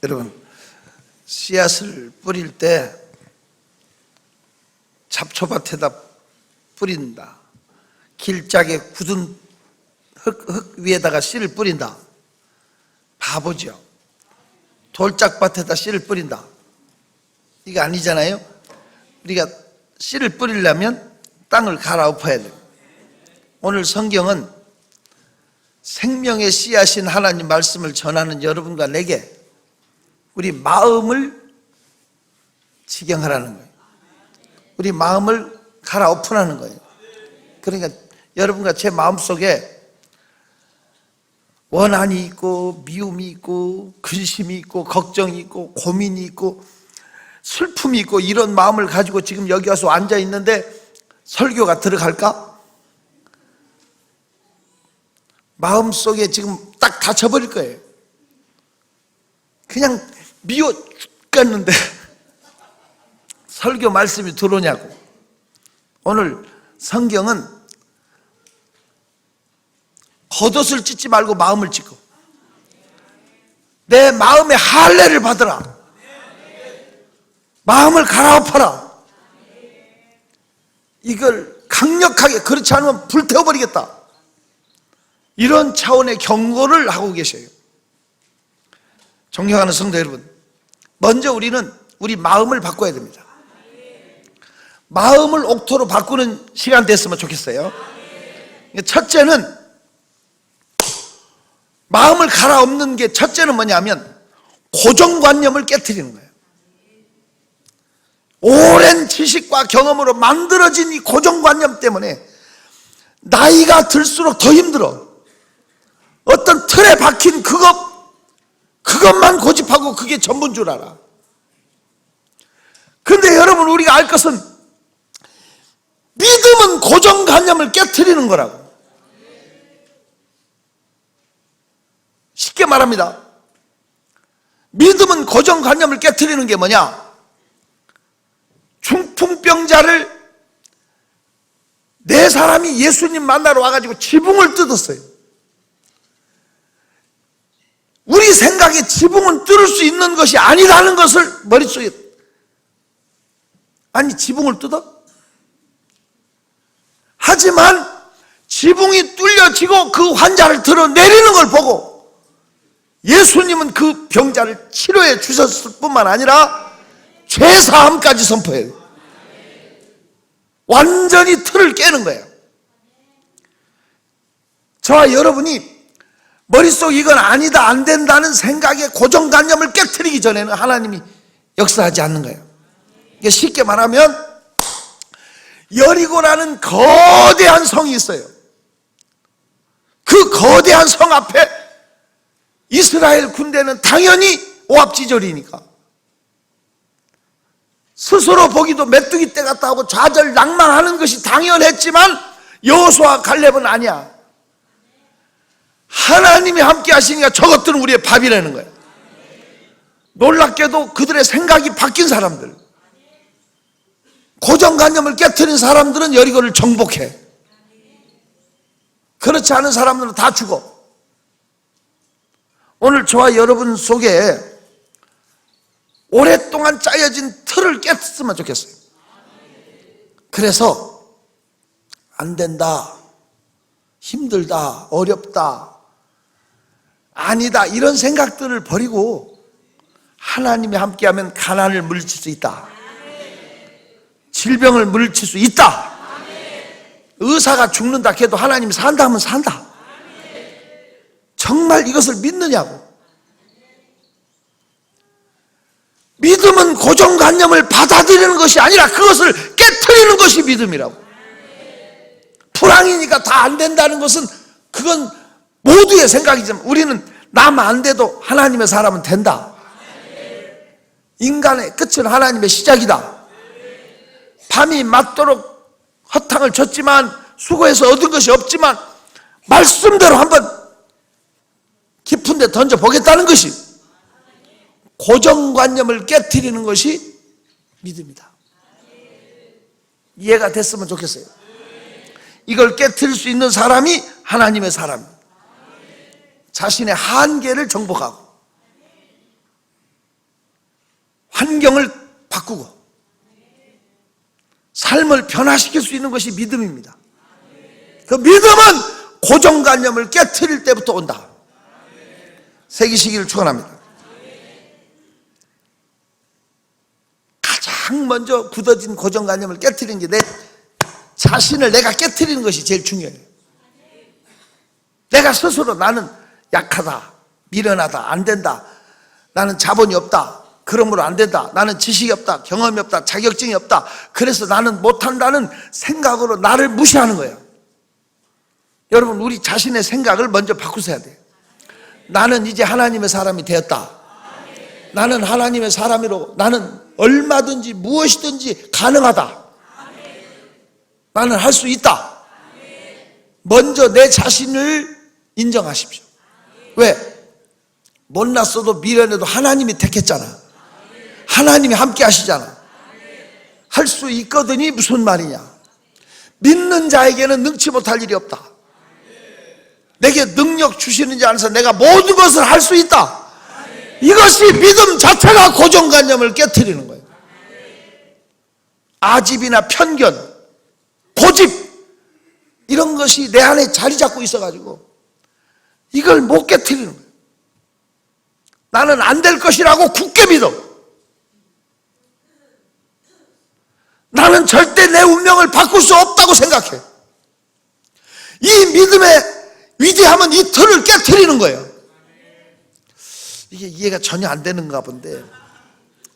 여러분, 씨앗을 뿌릴 때 잡초밭에다 뿌린다, 길짝에 굳은 흙 위에다가 씨를 뿌린다, 바보죠. 돌짝밭에다 씨를 뿌린다, 이거 아니잖아요. 우리가 씨를 뿌리려면 땅을 갈아엎어야 돼요. 오늘 성경은 생명의 씨앗인 하나님 말씀을 전하는 여러분과 내게 우리 마음을 지경하라는 거예요. 우리 마음을 갈아엎으라는 거예요. 그러니까 여러분과 제 마음속에 원한이 있고 미움이 있고 근심이 있고 걱정이 있고 고민이 있고 슬픔이 있고 이런 마음을 가지고 지금 여기 와서 앉아 있는데 설교가 들어갈까? 마음속에 지금 딱 닫혀버릴 거예요. 그냥 미워 죽겠는데 설교 말씀이 들어오냐고. 오늘 성경은 겉옷을 찢지 말고 마음을 찢고 내 마음의 할례를 받으라, 마음을 갈아엎어라, 이걸 강력하게, 그렇지 않으면 불태워버리겠다, 이런 차원의 경고를 하고 계셔요. 존경하는 성도 여러분, 먼저 우리는 우리 마음을 바꿔야 됩니다. 마음을 옥토로 바꾸는 시간 됐으면 좋겠어요. 첫째는 마음을 갈아엎는 게, 첫째는 뭐냐면 고정관념을 깨트리는 거예요. 오랜 지식과 경험으로 만들어진 이 고정관념 때문에 나이가 들수록 더 힘들어. 어떤 틀에 박힌 그것만 고집하고 그게 전부인 줄 알아. 그런데 여러분, 우리가 알 것은 믿음은 고정관념을 깨트리는 거라고. 쉽게 말합니다. 믿음은 고정관념을 깨트리는 게 뭐냐? 중풍병자를 네 사람이 예수님 만나러 와가지고 지붕을 뜯었어요. 우리 생각에 지붕은 뚫을 수 있는 것이 아니라는 것을 머릿속에, 아니 지붕을 뜯어? 하지만 지붕이 뚫려지고 그 환자를 드러내리는 걸 보고 예수님은 그 병자를 치료해 주셨을 뿐만 아니라 죄사함까지 선포해요. 완전히 틀을 깨는 거예요. 저와 여러분이 머릿속 이건 아니다, 안 된다는 생각의 고정관념을 깨트리기 전에는 하나님이 역사하지 않는 거예요. 이게 쉽게 말하면 여리고라는 거대한 성이 있어요. 그 거대한 성 앞에 이스라엘 군대는 당연히 오합지졸이니까 스스로 보기도 메뚜기 떼 같다 하고 좌절낭망하는 것이 당연했지만 여호수아 갈렙은 아니야. 하나님이 함께 하시니까 저것들은 우리의 밥이라는 거야. 놀랍게도 그들의 생각이 바뀐 사람들, 고정관념을 깨트린 사람들은 여리고를 정복해. 그렇지 않은 사람들은 다 죽어. 오늘 저와 여러분 속에 오랫동안 짜여진 틀을 깼으면 좋겠어요. 그래서 안 된다, 힘들다, 어렵다, 아니다, 이런 생각들을 버리고 하나님이 함께하면 가난을 물리칠 수 있다, 질병을 물리칠 수 있다, 의사가 죽는다 해도 하나님이 산다 하면 산다. 정말 이것을 믿느냐고. 믿음은 고정관념을 받아들이는 것이 아니라 그것을 깨트리는 것이 믿음이라고. 불황이니까 다 안 된다는 것은 그건 모두의 생각이지만 우리는 남 안 돼도 하나님의 사람은 된다. 인간의 끝은 하나님의 시작이다. 밤이 맞도록 허탕을 쳤지만 수고해서 얻은 것이 없지만 말씀대로 한번 깊은 데 던져보겠다는 것이, 고정관념을 깨트리는 것이 믿음이다. 이해가 됐으면 좋겠어요. 이걸 깨트릴 수 있는 사람이 하나님의 사람, 자신의 한계를 정복하고 환경을 바꾸고 삶을 변화시킬 수 있는 것이 믿음입니다. 그 믿음은 고정관념을 깨트릴 때부터 온다. 새기시기를 축원합니다. 가장 먼저 굳어진 고정관념을 깨트리는 게 내 자신을 내가 깨트리는 것이 제일 중요해요. 내가 스스로 나는 약하다, 미련하다, 안 된다, 나는 자본이 없다, 그러므로 안 된다, 나는 지식이 없다, 경험이 없다, 자격증이 없다, 그래서 나는 못한다는 생각으로 나를 무시하는 거예요. 여러분, 우리 자신의 생각을 먼저 바꾸셔야 돼요. 나는 이제 하나님의 사람이 되었다. 나는 하나님의 사람으로 나는 얼마든지 무엇이든지 가능하다. 나는 할 수 있다. 먼저 내 자신을 인정하십시오. 왜? 못났어도 미련해도 하나님이 택했잖아. 하나님이 함께 하시잖아. 할 수 있거든이 무슨 말이냐. 믿는 자에게는 능치 못할 일이 없다. 내게 능력 주시는지 안에서 내가 모든 것을 할 수 있다. 이것이 믿음 자체가 고정관념을 깨트리는 거예요. 아집이나 편견, 고집, 이런 것이 내 안에 자리 잡고 있어가지고 이걸 못 깨트리는 거예요. 나는 안 될 것이라고 굳게 믿어. 나는 절대 내 운명을 바꿀 수 없다고 생각해. 이 믿음의 위대함은 이 틀을 깨트리는 거예요. 이게 이해가 전혀 안 되는가 본데,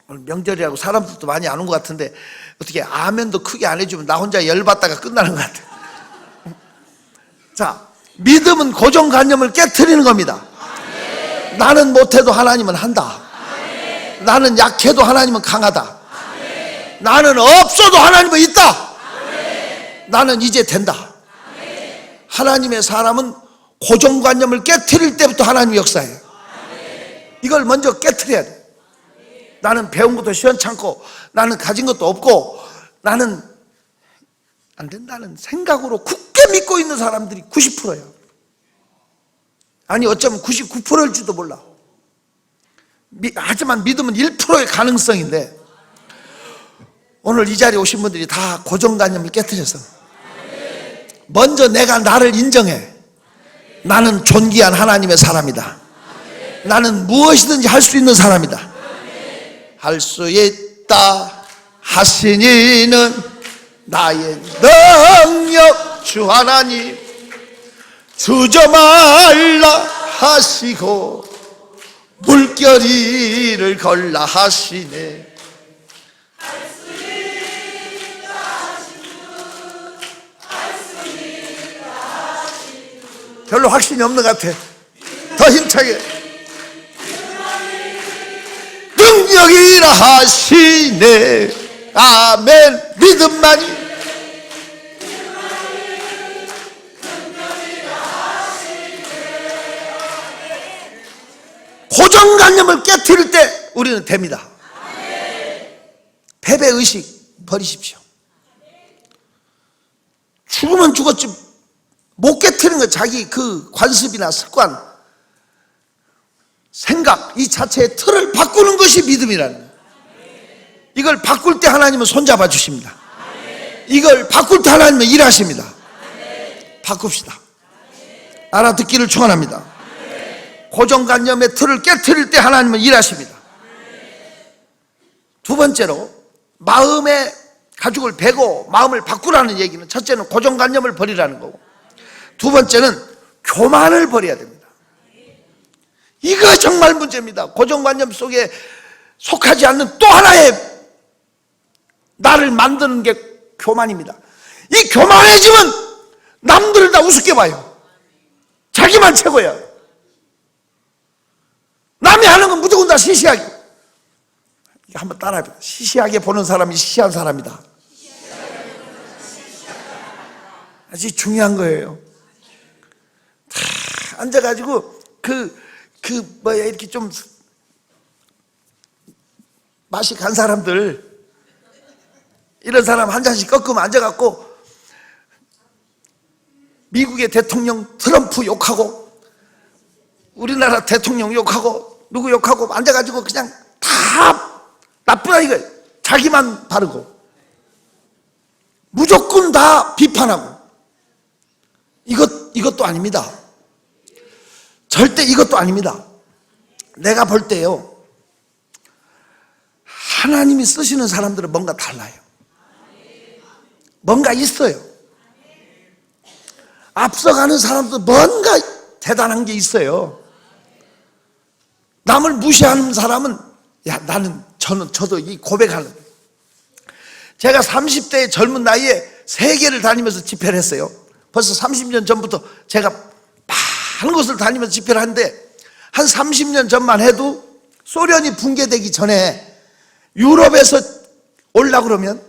오늘 명절이라고 사람들도 많이 안 온 것 같은데 어떻게 아멘도 크게 안 해주면 나 혼자 열받다가 끝나는 것 같아요. 자, 믿음은 고정관념을 깨트리는 겁니다. 나는 못해도 하나님은 한다. 나는 약해도 하나님은 강하다. 나는 없어도 하나님은 있다. 나는 이제 된다. 하나님의 사람은 고정관념을 깨트릴 때부터 하나님이 역사해요. 이걸 먼저 깨트려야 돼. 나는 배운 것도 시원찮고 나는 가진 것도 없고 나는 안 된다는 생각으로 굳게 믿고 있는 사람들이 90%예요. 아니 어쩌면 99%일지도 몰라. 하지만 믿음은 1%의 가능성인데, 오늘 이 자리에 오신 분들이 다 고정관념을 깨트려서 먼저 내가 나를 인정해. 나는 존귀한 하나님의 사람이다. 나는 무엇이든지 할 수 있는 사람이다. 할 수 있다 하시니는 나의 능력 주 하나님 주저 말라 하시고 물결이를 걸라 하시네. 별로 확신이 없는 것 같아. 더 힘차게. 능력이라 하시네. 아멘. 믿음만이. 고정관념을 깨트릴 때 우리는 됩니다. 패배의식 버리십시오. 죽으면 죽었지 못 깨트리는 거, 자기 그 관습이나 습관, 생각 이 자체의 틀을 바꾸는 것이 믿음이라는 거예요. 이걸 바꿀 때 하나님은 손잡아 주십니다. 이걸 바꿀 때 하나님은 일하십니다. 바꿉시다. 알아듣기를 축원합니다. 고정관념의 틀을 깨트릴 때 하나님은 일하십니다. 두 번째로, 마음의 가죽을 베고 마음을 바꾸라는 얘기는, 첫째는 고정관념을 버리라는 거고, 두 번째는 교만을 버려야 됩니다. 이거 정말 문제입니다. 고정관념 속에 속하지 않는 또 하나의 나를 만드는 게 교만입니다. 이 교만해지면 남들을 다 우습게 봐요. 자기만 최고야. 남이 하는 건 무조건 다 시시하게. 이거 한번 따라해봐. 시시하게 보는 사람이 시시한 사람이다. 아주 중요한 거예요. 다 앉아가지고 이렇게 좀 맛이 간 사람들, 이런 사람 한 잔씩 꺾으면 앉아갖고 미국의 대통령 트럼프 욕하고 우리나라 대통령 욕하고 누구 욕하고 앉아가지고 그냥 다 나쁘다 이거예요. 자기만 바르고 무조건 다 비판하고. 이것도 아닙니다. 절대 이것도 아닙니다. 내가 볼 때요, 하나님이 쓰시는 사람들은 뭔가 달라요. 뭔가 있어요. 앞서가는 사람도 뭔가 대단한 게 있어요. 남을 무시하는 사람은 저도 이 고백하는 거예요. 제가 30대의 젊은 나이에 세계를 다니면서 집회를 했어요. 벌써 30년 전부터 제가 많은 곳을 다니면서 집회를 하는데, 한 30년 전만 해도 소련이 붕괴되기 전에 유럽에서 오려고 그러면,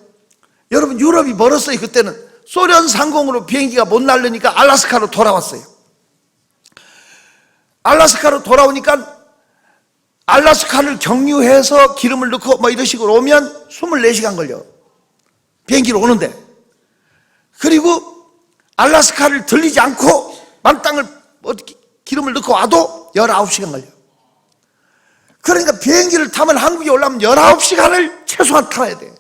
여러분 유럽이 멀었어요. 그때는 소련 상공으로 비행기가 못 날르니까 알래스카로 돌아왔어요. 알래스카로 돌아오니까 알래스카를 경유해서 기름을 넣고 뭐 이런 식으로 오면 24시간 걸려, 비행기로 오는데. 그리고 알래스카를 들리지 않고 만땅을 어떻게 기름을 넣고 와도 19시간 걸려. 그러니까 비행기를 타면 한국에 올라오면 19시간을 최소한 타야 돼.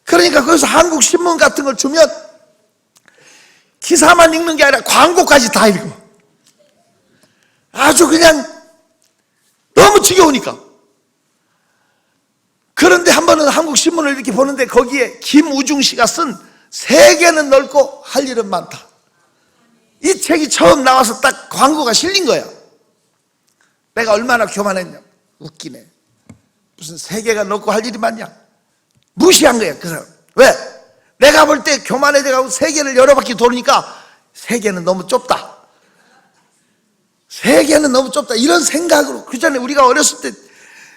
그러니까 거기서 한국 신문 같은 걸 주면 기사만 읽는 게 아니라 광고까지 다 읽어. 아주 그냥 너무 지겨우니까. 그런데 한 번은 한국 신문을 이렇게 보는데 거기에 김우중 씨가 쓴 세계는 넓고 할 일은 많다, 이 책이 처음 나와서 딱 광고가 실린 거야. 내가 얼마나 교만했냐. 웃기네. 무슨 세계가 넓고 할 일이 많냐. 무시한 거야 그 사람. 왜? 내가 볼 때 교만해져가고 세계를 여러 바퀴 도니까 세계는 너무 좁다, 세계는 너무 좁다, 이런 생각으로. 그 전에 우리가 어렸을 때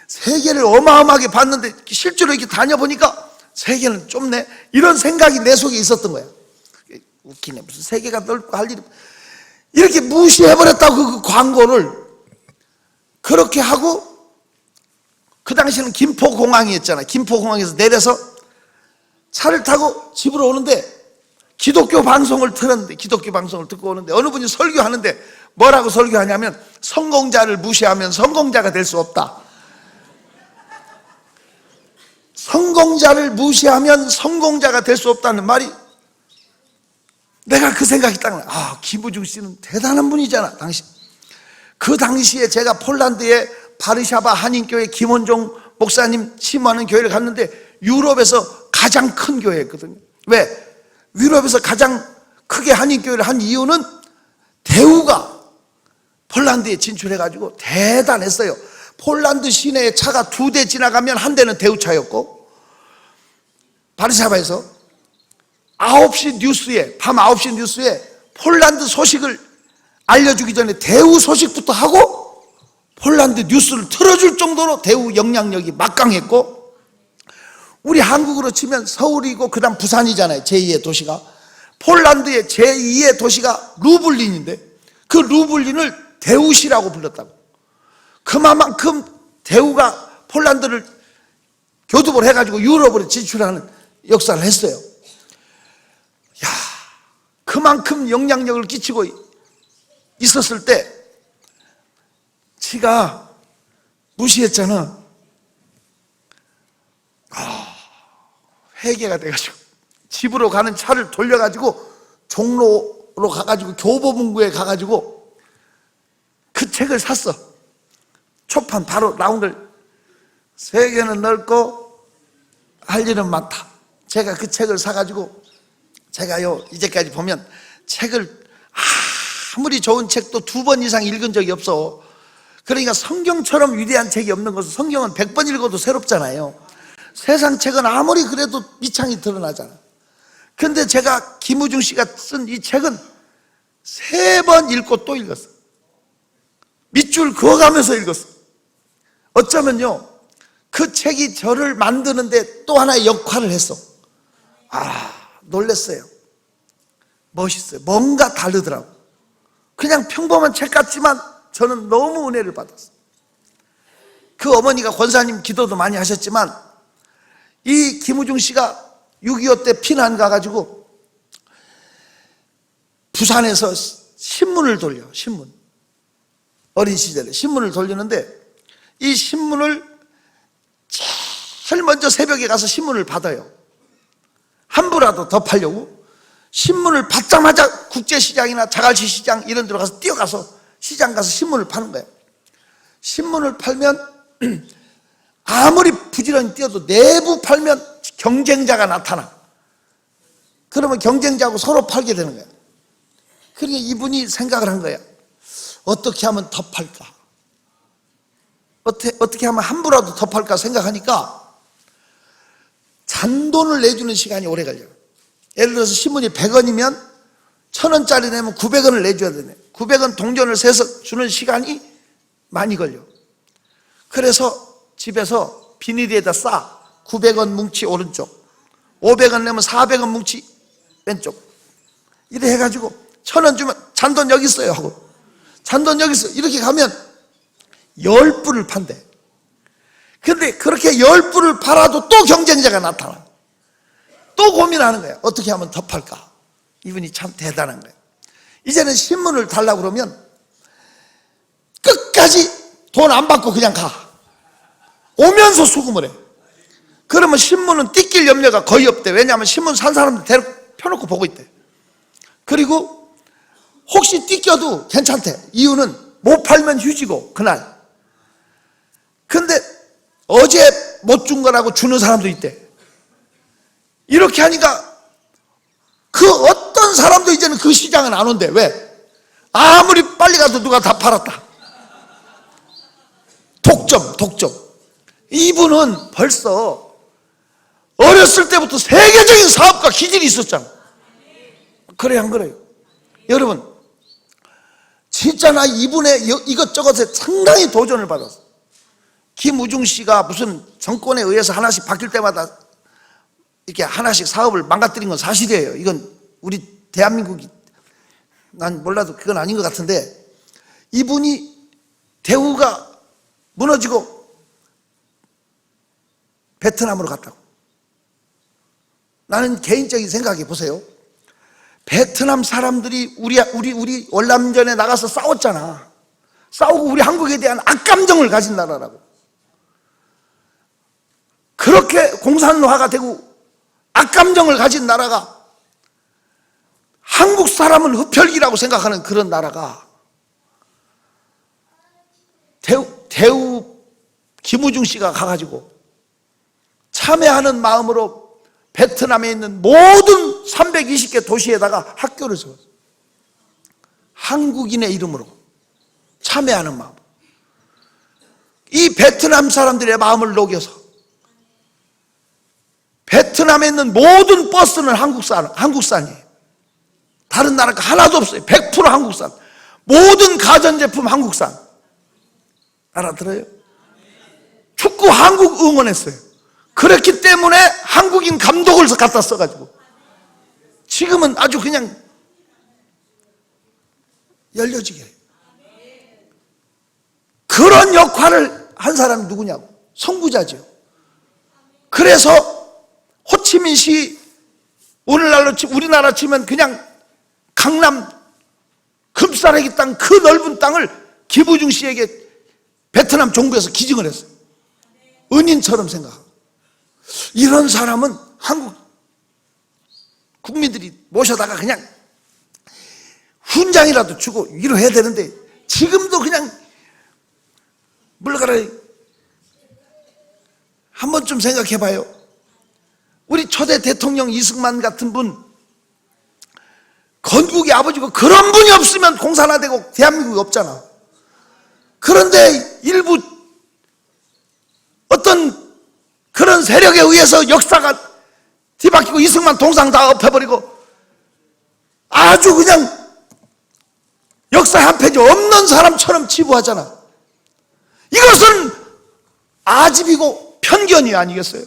세계를 어마어마하게 봤는데 실제로 이렇게 다녀보니까 세계는 좁네, 이런 생각이 내 속에 있었던 거야. 웃기네. 무슨 세계가 넓고 할 일이, 이렇게 무시해버렸다고 그 광고를. 그렇게 하고, 그 당시에는 김포공항이었잖아. 김포공항에서 내려서 차를 타고 집으로 오는데 기독교 방송을 틀었는데, 기독교 방송을 듣고 오는데 어느 분이 설교하는데 뭐라고 설교하냐면, 성공자를 무시하면 성공자가 될 수 없다. 성공자를 무시하면 성공자가 될 수 없다는 말이, 내가 그 생각이 딱 나. 아, 김우중 씨는 대단한 분이잖아. 그 당시에 제가 폴란드의 바르샤바 한인교회 김원종 목사님 심호하는 교회를 갔는데 유럽에서 가장 큰 교회였거든요. 왜? 유럽에서 가장 크게 한인교회를 한 이유는 대우가 폴란드에 진출해가지고 대단했어요. 폴란드 시내에 차가 2대 지나가면 한 대는 대우차였고, 바르샤바에서 9시 뉴스에, 밤 9시 뉴스에 폴란드 소식을 알려주기 전에 대우 소식부터 하고 폴란드 뉴스를 틀어줄 정도로 대우 영향력이 막강했고, 우리 한국으로 치면 서울이고 그 다음 부산이잖아요. 제2의 도시가. 폴란드의 제2의 도시가 루블린인데 그 루블린을 대우시라고 불렀다고. 그만큼 대우가 폴란드를 교두보를 해가지고 유럽으로 진출하는 역사를 했어요. 야, 그만큼 영향력을 끼치고 있었을 때 지가 무시했잖아. 회개가 돼가지고 집으로 가는 차를 돌려가지고 종로로 가가지고 교보문고에 가가지고 그 책을 샀어. 초판 바로 나온 걸. 세계는 넓고 할 일은 많다. 제가 그 책을 사가지고, 제가요 이제까지 보면 책을 아무리 좋은 책도 2번 이상 읽은 적이 없어. 그러니까 성경처럼 위대한 책이 없는 것은, 성경은 100번 읽어도 새롭잖아요. 세상 책은 아무리 그래도 밑창이 드러나잖아. 근데 제가 김우중 씨가 쓴 이 책은 3번 읽고 또 읽었어. 밑줄 그어가면서 읽었어. 어쩌면요 그 책이 저를 만드는데 또 하나의 역할을 했어. 놀랬어요. 멋있어요. 뭔가 다르더라고. 그냥 평범한 책 같지만 저는 너무 은혜를 받았어요. 그 어머니가 권사님 기도도 많이 하셨지만, 이 김우중 씨가 6.25 때 피난 가가지고 부산에서 신문을 돌려. 신문. 어린 시절에 신문을 돌리는데 이 신문을 제일 먼저 새벽에 가서 신문을 받아요. 한 부라도 더 팔려고 신문을 받자마자 국제시장이나 자갈치 시장 이런 데로 가서 뛰어가서 시장 가서 신문을 파는 거예요. 신문을 팔면 아무리 부지런히 뛰어도 내부 팔면 경쟁자가 나타나. 그러면 경쟁자하고 서로 팔게 되는 거예요. 그러니까 이분이 생각을 한 거예요. 어떻게 하면 더 팔까? 어떻게 하면 한 부라도 더 팔까 생각하니까 잔돈을 내주는 시간이 오래 걸려요. 예를 들어서 신문이 100원이면 1000원짜리 내면 900원을 내줘야 되네. 900원 동전을 세서 주는 시간이 많이 걸려. 그래서 집에서 비닐에다 싸. 900원 뭉치 오른쪽, 500원 내면 400원 뭉치 왼쪽, 이래 해가지고 1000원 주면 잔돈 여기 있어요 하고, 잔돈 여기 있어요 이렇게 가면 10부를 판대. 근데 그렇게 10부를 팔아도 또 경쟁자가 나타나. 또 고민하는 거야. 어떻게 하면 더 팔까? 이분이 참 대단한 거예요. 이제는 신문을 달라고 그러면 끝까지 돈 안 받고 그냥 가. 오면서 수금을 해. 그러면 신문은 띠낄 염려가 거의 없대. 왜냐하면 신문 산 사람들 대놓고 펴놓고 보고 있대. 그리고 혹시 띠껴도 괜찮대. 이유는 못 팔면 휴지고 그날. 근데 어제 못 준 거라고 주는 사람도 있대. 이렇게 하니까 그 어떤 사람도 이제는 그 시장은 안 온대. 왜? 아무리 빨리 가도 누가 다 팔았다. 독점. 이분은 벌써 어렸을 때부터 세계적인 사업가 기질이 있었잖아. 그래 안 그래요? 여러분, 진짜 나 이분의 이것저것에 상당히 도전을 받았어. 김우중 씨가 무슨 정권에 의해서 하나씩 바뀔 때마다 이렇게 하나씩 사업을 망가뜨린 건 사실이에요. 이건 우리 대한민국이, 난 몰라도 그건 아닌 것 같은데, 이분이 대우가 무너지고 베트남으로 갔다고. 나는 개인적인 생각해 보세요. 베트남 사람들이 우리 월남전에 나가서 싸웠잖아. 싸우고 우리 한국에 대한 악감정을 가진 나라라고. 그렇게 공산화가 되고 악감정을 가진 나라가, 한국 사람은 흡혈귀라고 생각하는 그런 나라가, 대우 김우중 씨가 가가지고 참여하는 마음으로 베트남에 있는 모든 320개 도시에다가 학교를 세웠어요. 한국인의 이름으로 참여하는 마음. 이 베트남 사람들의 마음을 녹여서 베트남에 있는 모든 버스는 한국산이에요. 다른 나라가 하나도 없어요. 100% 한국산. 모든 가전제품 한국산. 알아들어요? 축구 한국 응원했어요. 그렇기 때문에 한국인 감독을 갖다 써가지고 지금은 아주 그냥 열려지게 해요. 그런 역할을 한 사람이 누구냐고. 선구자죠. 그래서 호치민시, 오늘날로 우리나라 치면 그냥 강남 금싸라기 땅, 그 넓은 땅을 김우중 씨에게 베트남 정부에서 기증을 했어요. 은인처럼 생각하고. 이런 사람은 한국 국민들이 모셔다가 그냥 훈장이라도 주고 위로해야 되는데, 지금도 그냥 물가를 한 번쯤 생각해 봐요. 우리 초대 대통령 이승만 같은 분, 건국의 아버지고, 그런 분이 없으면 공산화되고 대한민국이 없잖아. 그런데 일부 어떤 그런 세력에 의해서 역사가 뒤바뀌고 이승만 동상 다 엎어버리고 아주 그냥 역사에 한 페이지 없는 사람처럼 치부하잖아. 이것은 아집이고 편견이 아니겠어요?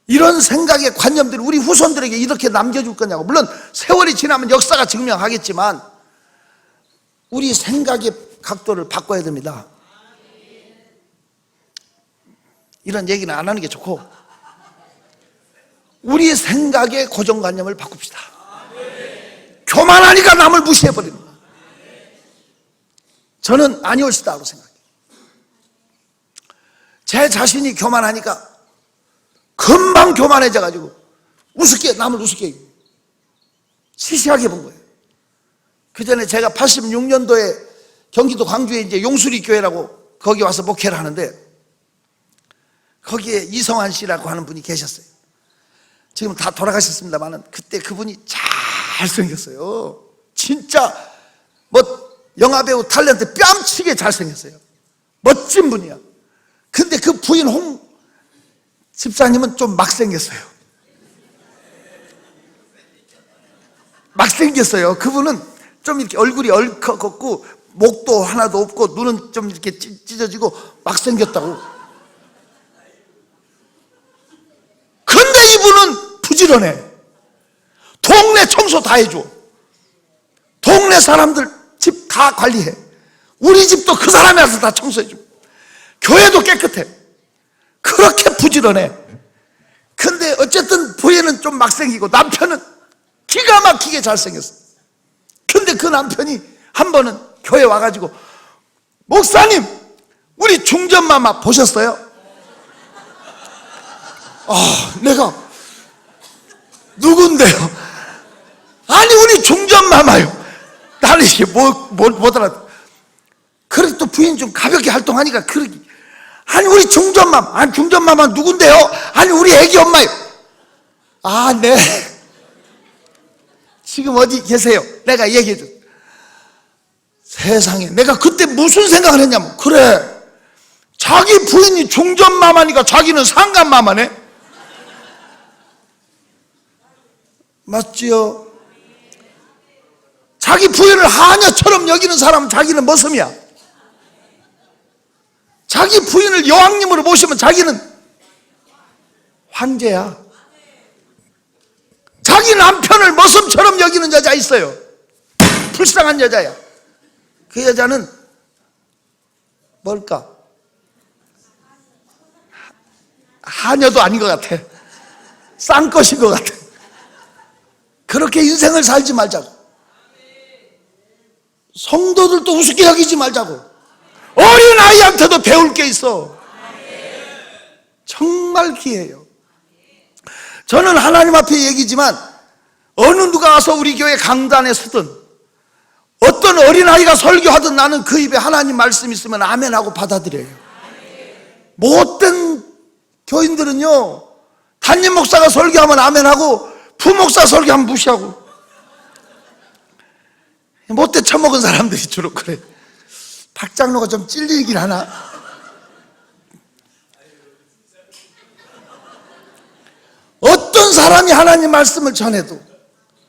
이런 생각의 관념들을 우리 후손들에게 이렇게 남겨줄 거냐고. 물론 세월이 지나면 역사가 증명하겠지만 우리 생각의 각도를 바꿔야 됩니다. 이런 얘기는 안 하는 게 좋고, 우리 생각의 고정관념을 바꿉시다. 교만하니까 남을 무시해버리는 거야. 저는 아니올시다고 생각해요. 제 제 자신이 교만하니까 금방 교만해져가지고 남을 우습게 시시하게 본 거예요. 그 전에 제가 86년도에 경기도 광주에 이제 용수리 교회라고 거기 와서 목회를 하는데, 거기에 이성환 씨라고 하는 분이 계셨어요. 지금 다 돌아가셨습니다만은 그때 그분이 잘생겼어요. 진짜 뭐 영화배우 탤런트 뺨치게 잘생겼어요. 멋진 분이야. 근데 그 부인 홍 집사님은 좀 막 생겼어요. 막 생겼어요. 그분은 좀 이렇게 얼굴이 얼컥 목도 하나도 없고 눈은 좀 이렇게 찢어지고 막 생겼다고. 근데 이분은 부지런해. 동네 청소 다 해줘. 동네 사람들 집 다 관리해. 우리 집도 그 사람이 와서 다 청소해줘. 교회도 깨끗해. 그렇게 부지런해. 근데 어쨌든 부인은 좀 막생기고 남편은 기가 막히게 잘생겼어. 근데 그 남편이 한 번은 교회 와가지고, 목사님 우리 중전마마 보셨어요? 내가 누군데요? 아니 우리 중전마마요. 나는 이게 못 알아. 그래도 또 부인 좀 가볍게 활동하니까 그러기. 아니 우리 중전마마. 아니 중전마마 누군데요? 아니 우리 애기 엄마요. 네. 지금 어디 계세요? 내가 얘기해줘. 세상에, 내가 그때 무슨 생각을 했냐면, 그래, 자기 부인이 중전마마니까 자기는 상간마마네? 맞지요? 자기 부인을 하녀처럼 여기는 사람은 자기는 머슴이야. 자기 부인을 여왕님으로 모시면 자기는 황제야. 자기 남편을 머슴처럼 여기는 여자 있어요. 불쌍한 여자야. 그 여자는 뭘까? 하녀도 아닌 것 같아. 싼것인 것 같아. 그렇게 인생을 살지 말자고. 성도들도 우습게 여기지 말자고. 어린아이한테도 배울 게 있어. 정말 귀해요. 저는 하나님 앞에 얘기지만, 어느 누가 와서 우리 교회 강단에 서든 어떤 어린아이가 설교하든 나는 그 입에 하나님 말씀 있으면 아멘하고 받아들여요. 못된 교인들은요, 담임 목사가 설교하면 아멘하고 부목사 설교하면 무시하고, 못돼 처먹은 사람들이 주로 그래. 박 장로가 좀 찔리긴 하나? 어떤 사람이 하나님 말씀을 전해도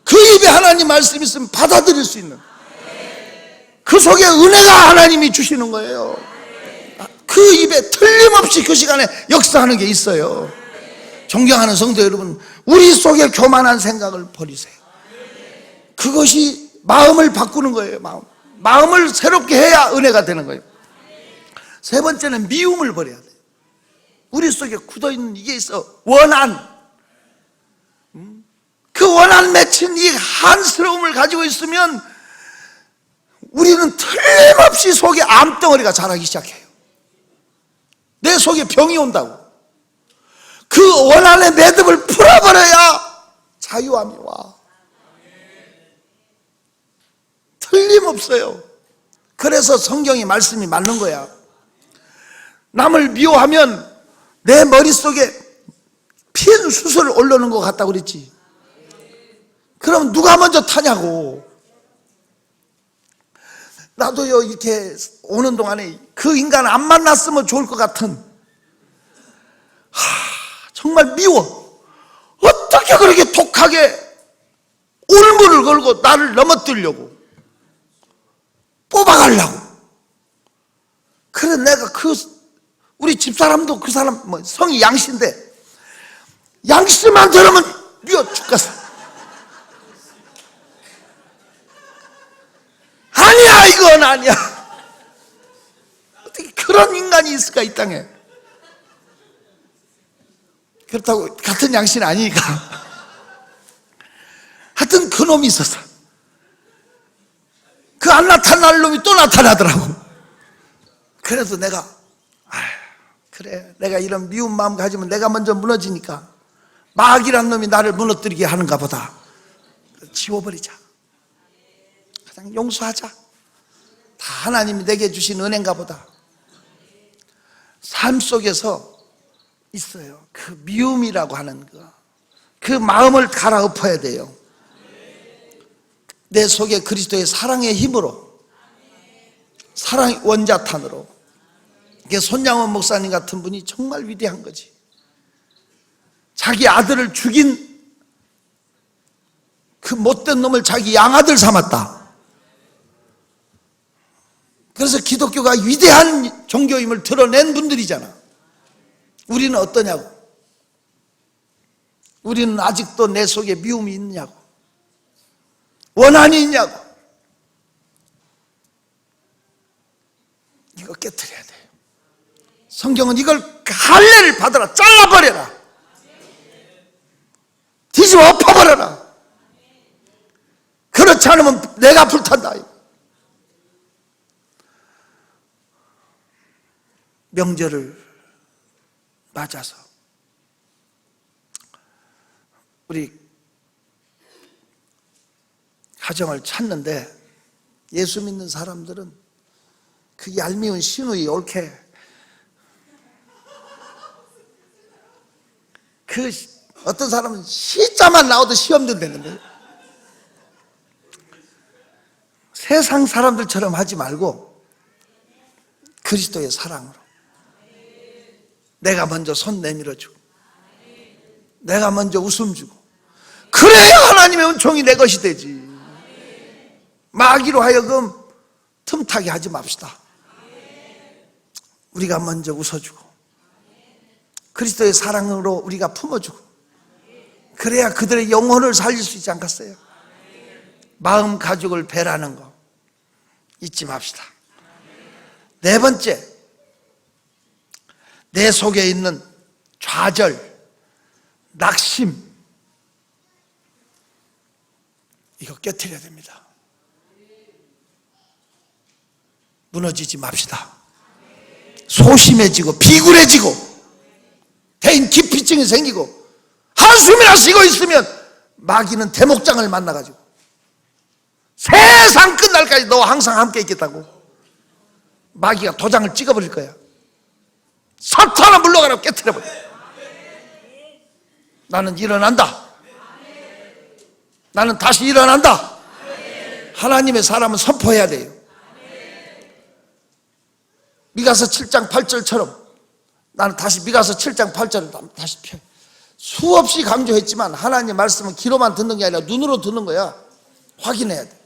그 입에 하나님 말씀이 있으면 받아들일 수 있는, 그 속에 은혜가 하나님이 주시는 거예요. 그 입에 틀림없이 그 시간에 역사하는 게 있어요. 존경하는 성도 여러분, 우리 속에 교만한 생각을 버리세요. 그것이 마음을 바꾸는 거예요. 마음을 새롭게 해야 은혜가 되는 거예요. 세 번째는 미움을 버려야 돼요. 우리 속에 굳어있는 이게 있어. 원한. 그 원한 맺힌 이 한스러움을 가지고 있으면 우리는 틀림없이 속에 암덩어리가 자라기 시작해요. 내 속에 병이 온다고. 그 원한의 매듭을 풀어버려야 자유함이 와. 틀림없어요. 그래서 성경의 말씀이 맞는 거야. 남을 미워하면 내 머릿속에 핀 숯을 올려놓은 것 같다고 그랬지. 그럼 누가 먼저 타냐고. 나도요, 이렇게 오는 동안에 그 인간 안 만났으면 좋을 것 같은, 정말 미워. 어떻게 그렇게 독하게 울물을 걸고 나를 넘어뜨리려고 뽑아가려고. 그래, 내가 우리 집사람도 그 사람 성이 양씨인데 양씨만 들으면 미워 죽겠어. 아니야, 이건 아니야. 어떻게 그런 인간이 있을까, 이 땅에. 그렇다고 같은 양씨는 아니니까. 하여튼 그 놈이 있었어. 그 안 나타날 놈이 또 나타나더라고. 그래서 내가 그래, 내가 이런 미운 마음 가지면 내가 먼저 무너지니까 마귀란 놈이 나를 무너뜨리게 하는가 보다. 지워버리자. 그냥 용서하자. 다 하나님이 내게 주신 은혜인가 보다. 삶 속에서 있어요. 그 미움이라고 하는 그 마음을 갈아엎어야 돼요. 내 속에 그리스도의 사랑의 힘으로, 사랑의 원자탄으로. 이게 손양원 목사님 같은 분이 정말 위대한 거지. 자기 아들을 죽인 그 못된 놈을 자기 양아들 삼았다. 그래서 기독교가 위대한 종교임을 드러낸 분들이잖아. 우리는 어떠냐고. 우리는 아직도 내 속에 미움이 있냐고, 원한이 있냐고. 이거 깨트려야 돼요. 성경은 이걸 할례를 받아라, 잘라버려라, 뒤집어 엎어버려라. 그렇지 않으면 내가 불탄다. 명절을 맞아서 우리 가정을 찾는데, 예수 믿는 사람들은 그 얄미운 시누이 옳게 어떤 사람은 시자만 나오도 시험도 되는데, 세상 사람들처럼 하지 말고 그리스도의 사랑으로 내가 먼저 손 내밀어 주고, 내가 먼저 웃음 주고, 그래야 하나님의 은총이 내 것이 되지. 마귀로 하여금 틈타게 하지 맙시다. 우리가 먼저 웃어주고 그리스도의 사랑으로 우리가 품어주고, 그래야 그들의 영혼을 살릴 수 있지 않겠어요? 마음 가죽을 베라는 거 잊지 맙시다. 네 번째, 내 속에 있는 좌절, 낙심, 이거 깨트려야 됩니다. 무너지지 맙시다. 소심해지고 비굴해지고 대인 기피증이 생기고 한숨이나 쉬고 있으면 마귀는 대목장을 만나가지고 세상 끝날까지 너와 항상 함께 있겠다고 마귀가 도장을 찍어버릴 거야. 사탄아 물러가라고 깨트려버려. 나는 일어난다. 나는 다시 일어난다. 하나님의 사람은 선포해야 돼요. 미가서 7장 8절처럼 나는 다시 미가서 7장 8절을 다시 펴. 수없이 강조했지만 하나님 말씀은 귀로만 듣는 게 아니라 눈으로 듣는 거야. 확인해야 돼.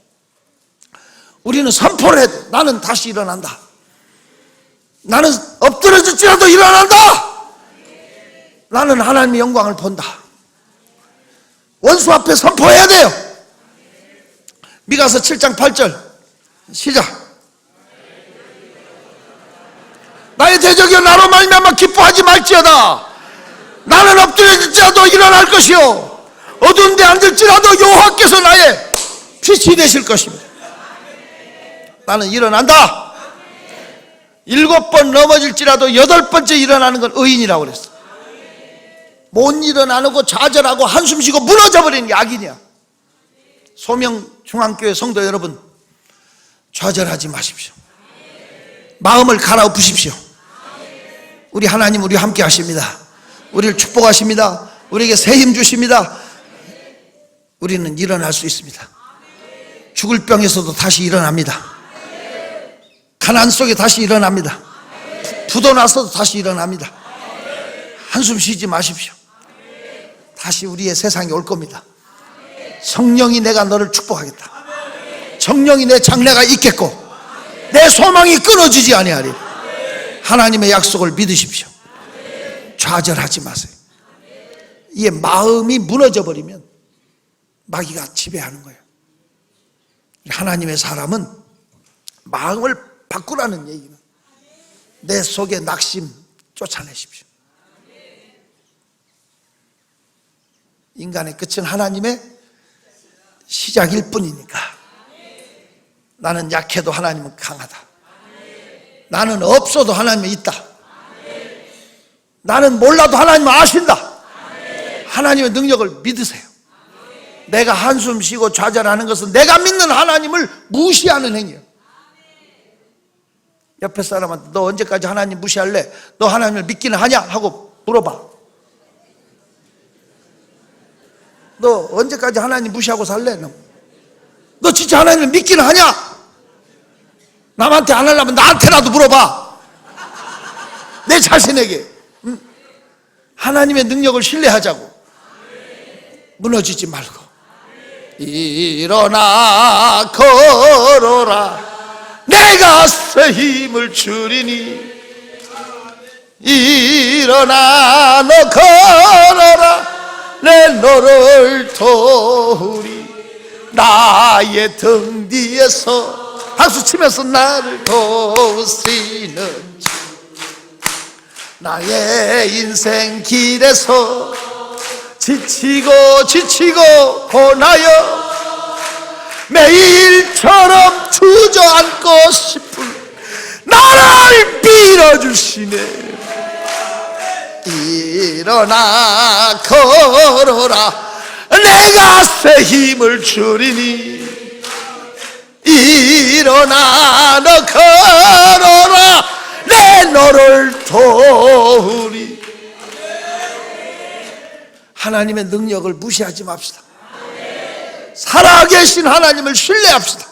우리는 선포를 해야 돼. 나는 다시 일어난다. 나는 엎드려질지라도 일어난다. 나는 하나님의 영광을 본다. 원수 앞에 선포해야 돼요. 미가서 7장 8절 시작. 나의 대적이여 나로 말미암아 기뻐하지 말지어다. 나는 엎드려질지라도 일어날 것이요 어두운 데 앉을지라도 여호와께서 나의 빛이 되실 것입니다. 나는 일어난다. 7번 넘어질지라도 8번째 일어나는 건 의인이라고 그랬어. 못 일어나고 좌절하고 한숨 쉬고 무너져버리는 게 악인이야. 소명중앙교회 성도 여러분, 좌절하지 마십시오. 마음을 갈아엎으십시오. 우리 하나님 우리와 함께 하십니다. 우리를 축복하십니다. 우리에게 새 힘 주십니다. 우리는 일어날 수 있습니다. 죽을 병에서도 다시 일어납니다. 가난 속에 다시 일어납니다. 부도 나서도 다시 일어납니다. 한숨 쉬지 마십시오. 다시 우리의 세상이 올 겁니다. 성령이 내가 너를 축복하겠다. 성령이 내 장래가 있겠고 내 소망이 끊어지지 아니하리. 하나님의 약속을 믿으십시오. 좌절하지 마세요. 이게 마음이 무너져 버리면 마귀가 지배하는 거예요. 하나님의 사람은 마음을 바꾸라는 얘기는 내 속의 낙심 쫓아내십시오. 인간의 끝은 하나님의 시작일 뿐이니까. 나는 약해도 하나님은 강하다. 나는 없어도 하나님은 있다. 나는 몰라도 하나님은 아신다. 하나님의 능력을 믿으세요. 내가 한숨 쉬고 좌절하는 것은 내가 믿는 하나님을 무시하는 행위예요. 옆에 사람한테 너 언제까지 하나님 무시할래? 너 하나님을 믿기는 하냐? 하고 물어봐. 너 언제까지 하나님 무시하고 살래? 너 진짜 하나님을 믿기는 하냐? 남한테 안 하려면 나한테라도 물어봐. 내 자신에게. 하나님의 능력을 신뢰하자고. 무너지지 말고. 일어나 걸어라, 내가 새 힘을 주리니. 일어나 너 걸어라, 내 너를 도우리. 나의 등 뒤에서 박수 치면서 나를 도우시는 주, 나의 인생 길에서 지치고 고나여 매일처럼 주저앉고 싶을 나를 빌어주시네. 일어나 걸어라, 내가 새 힘을 주리니. 일어나 너 걸어라, 내 너를 도우리. 하나님의 능력을 무시하지 맙시다. 살아계신 하나님을 신뢰합시다.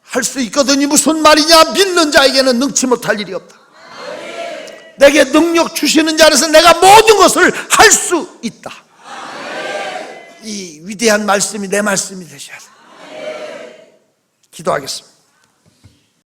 할 수 있거든요. 무슨 말이냐? 믿는 자에게는 능치 못할 일이 없다. 내게 능력 주시는 자에서 내가 모든 것을 할 수 있다. 이 위대한 말씀이 내 말씀이 되셔야 돼요. 기도하겠습니다.